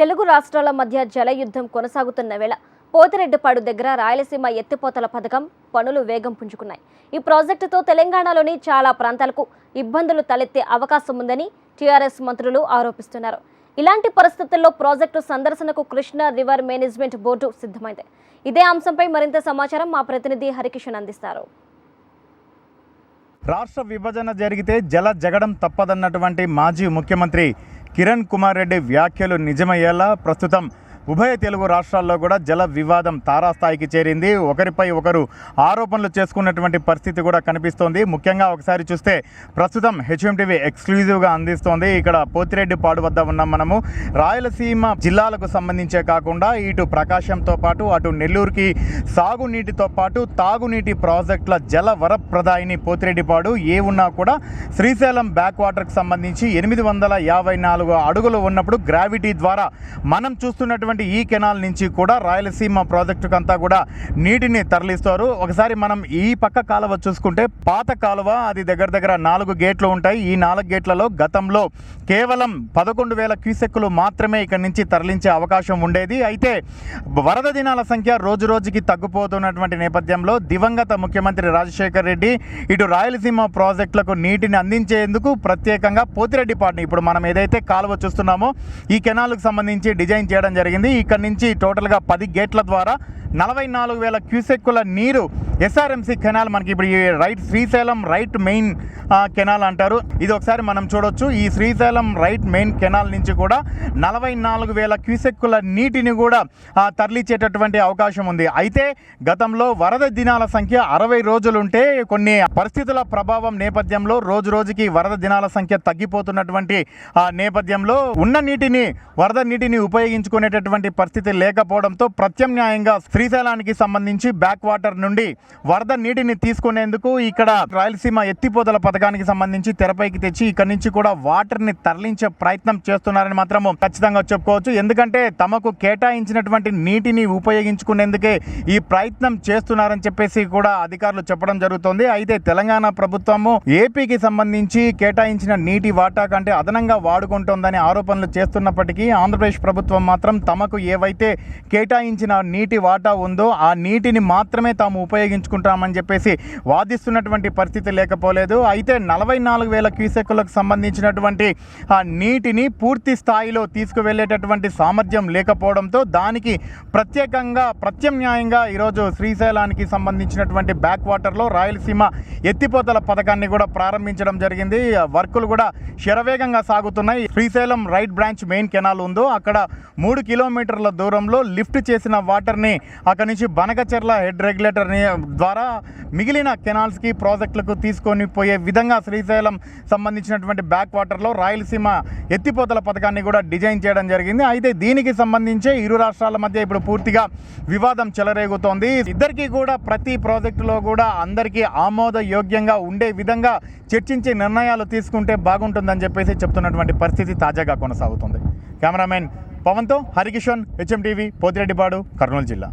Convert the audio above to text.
తెలుగు రాష్ట్రాల మధ్య జల యుద్ధం కొనసాగుతున్న వేళ పోతిరెడ్డిపాడు దగ్గర రాయలసీమ ఎత్తిపోతల పథకం పనులు వేగం పుంజుకున్నాయి. ఈ ప్రాజెక్టుతో తెలంగాణలోని చాలా ప్రాంతాలకు ఇబ్బందులు తలెత్తే అవకాశం ఉందని టీఆర్ఎస్ మంత్రులు ఆరోపిస్తున్నారు. ఇలాంటి పరిస్థితుల్లో ప్రాజెక్టు సందర్శనకు కృష్ణా రివర్ మేనేజ్మెంట్ బోర్డు సిద్ధమైంది. ఇదే అంశంపై మరింత సమాచారం మా ప్రతినిధి హరికిషన్ అందిస్తారు. రాష్ట్ర విభజన జరిగితే జల జగడం తప్పదన్నటువంటి మాజీ ముఖ్యమంత్రి కిరణ్ కుమార్ రెడ్డి వ్యాఖ్యలు నిజమయ్యేలా ప్రస్తుతం ఉభయ తెలుగు రాష్ట్రాల్లో కూడా జల వివాదం తారాస్థాయికి చేరింది. ఒకరిపై ఒకరు ఆరోపణలు చేసుకున్నటువంటి పరిస్థితి కూడా కనిపిస్తోంది. ముఖ్యంగా ఒకసారి చూస్తే ప్రస్తుతం హెచ్ఎంటీవీ ఎక్స్క్లూజివ్గా అందిస్తోంది. ఇక్కడ పోతిరెడ్డిపాడు వద్ద ఉన్నాం మనము. రాయలసీమ జిల్లాలకు సంబంధించే కాకుండా ఇటు ప్రకాశంతో పాటు అటు నెల్లూరుకి సాగునీటితో పాటు తాగునీటి ప్రాజెక్టుల జల వరప్రదాయిని పోతిరెడ్డిపాడు. ఏ ఉన్నా కూడా శ్రీశైలం బ్యాక్ వాటర్కి సంబంధించి 854 అడుగులు ఉన్నప్పుడు గ్రావిటీ ద్వారా మనం చూస్తున్నటువంటి ఈ కెనాల్ నుంచి కూడా రాయలసీమ ప్రాజెక్టుకు అంతా కూడా నీటిని తరలిస్తారు. ఒకసారి మనం ఈ పక్క కాలువ చూసుకుంటే పాత కాలువ, అది దగ్గర 4 గేట్లు ఉంటాయి. ఈ 4 గేట్లలో గతంలో కేవలం 11,000 క్యూసెక్కులు మాత్రమే ఇక్కడ నుంచి తరలించే అవకాశం ఉండేది. అయితే వరద దినాల సంఖ్య రోజు రోజుకి తగ్గిపోతున్నటువంటి నేపథ్యంలో దివంగత ముఖ్యమంత్రి రాజశేఖర్ రెడ్డి ఇటు రాయలసీమ ప్రాజెక్టులకు నీటిని అందించేందుకు ప్రత్యేకంగా పోతిరెడ్డిపాడుని ఇప్పుడు మనం ఏదైతే కాలువ చూస్తున్నామో ఈ కెనాల్కు సంబంధించి డిజైన్ చేయడం జరిగింది. ఇక్కడ నుంచి టోటల్గా 10 గేట్ల ద్వారా 44,000 క్యూసెక్కుల నీరు ఎస్ఆర్ఎంసీ కెనాల్ మనకి ఇప్పుడు ఈ శ్రీశైలం రైట్ మెయిన్ కెనాల్ అంటారు. ఇది ఒకసారి మనం చూడొచ్చు. ఈ శ్రీశైలం రైట్ మెయిన్ కెనాల్ నుంచి కూడా 44,000 క్యూసెక్కుల నీటిని కూడా తరలించేటటువంటి అవకాశం ఉంది. అయితే గతంలో వరద దినాల సంఖ్య 60 రోజులుంటే కొన్ని పరిస్థితుల ప్రభావం నేపథ్యంలో రోజు రోజుకి వరద దినాల సంఖ్య తగ్గిపోతున్నటువంటి నేపథ్యంలో ఉన్న నీటిని వరద నీటిని ఉపయోగించుకునేటటువంటి పరిస్థితి లేకపోవడంతో ప్రత్యామ్నాయంగా శ్రీశైలానికి సంబంధించి బ్యాక్ వాటర్ నుండి వరద నీటిని తీసుకునేందుకు ఇక్కడ రాయలసీమ ఎత్తిపోతల పథకానికి సంబంధించి తెరపైకి తెచ్చి ఇక్కడ నుంచి కూడా వాటర్ని తరలించే ప్రయత్నం చేస్తున్నారని మాత్రం ఖచ్చితంగా చెప్పుకోవచ్చు. ఎందుకంటే తమకు కేటాయించినటువంటి నీటిని ఉపయోగించుకునేందుకే ఈ ప్రయత్నం చేస్తున్నారని చెప్పేసి కూడా అధికారులు చెప్పడం జరుగుతుంది. అయితే తెలంగాణ ప్రభుత్వము ఏపీకి సంబంధించి కేటాయించిన నీటి వాటా కంటే అదనంగా వాడుకుంటోందని ఆరోపణలు చేస్తున్నప్పటికీ ఆంధ్రప్రదేశ్ ప్రభుత్వం మాత్రం తమకు ఏవైతే కేటాయించిన నీటి వాటా ఉందో ఆ నీటిని మాత్రమే తాము ఉపయోగించుకుంటామని చెప్పేసి వాదిస్తున్నటువంటి పరిస్థితి లేకపోలేదు. అయితే 44,000 క్యూసెక్కులకు సంబంధించినటువంటి ఆ నీటిని పూర్తి స్థాయిలో తీసుకువెళ్ళేటటువంటి సామర్థ్యం లేకపోవడంతో దానికి ప్రత్యామ్నాయంగా ఈరోజు శ్రీశైలానికి సంబంధించినటువంటి బ్యాక్ వాటర్లో రాయలసీమ ఎత్తిపోతల పథకాన్ని కూడా ప్రారంభించడం జరిగింది. వర్కులు కూడా శరవేగంగా సాగుతున్నాయి. Srisailam right branch main canal ఉందో అక్కడ 3 కిలోమీటర్ల దూరంలో లిఫ్ట్ చేసిన వాటర్ని అక్కడి నుంచి బనకచెర్ల హెడ్ రెగ్యులేటర్ని ద్వారా మిగిలిన కెనాల్స్కి ప్రాజెక్టులకు తీసుకొని పోయే విధంగా శ్రీశైలం సంబంధించినటువంటి బ్యాక్ వాటర్లో రాయలసీమ ఎత్తిపోతల పథకాన్ని కూడా డిజైన్ చేయడం జరిగింది. అయితే దీనికి సంబంధించే ఇరు రాష్ట్రాల మధ్య ఇప్పుడు పూర్తిగా వివాదం చెలరేగుతోంది. ఇద్దరికీ కూడా ప్రతి ప్రాజెక్టులో కూడా అందరికీ ఆమోదయోగ్యంగా ఉండే విధంగా చర్చించి నిర్ణయాలు తీసుకుంటే బాగుంటుందని చెప్పేసి చెప్తున్నటువంటి పరిస్థితి తాజాగా కొనసాగుతుంది. కెమెరామెన్ పవన్తో హరికిషన్, హెచ్ఎంటీవీ, పోతిరెడ్డిపాడు, కర్నూలు జిల్లా.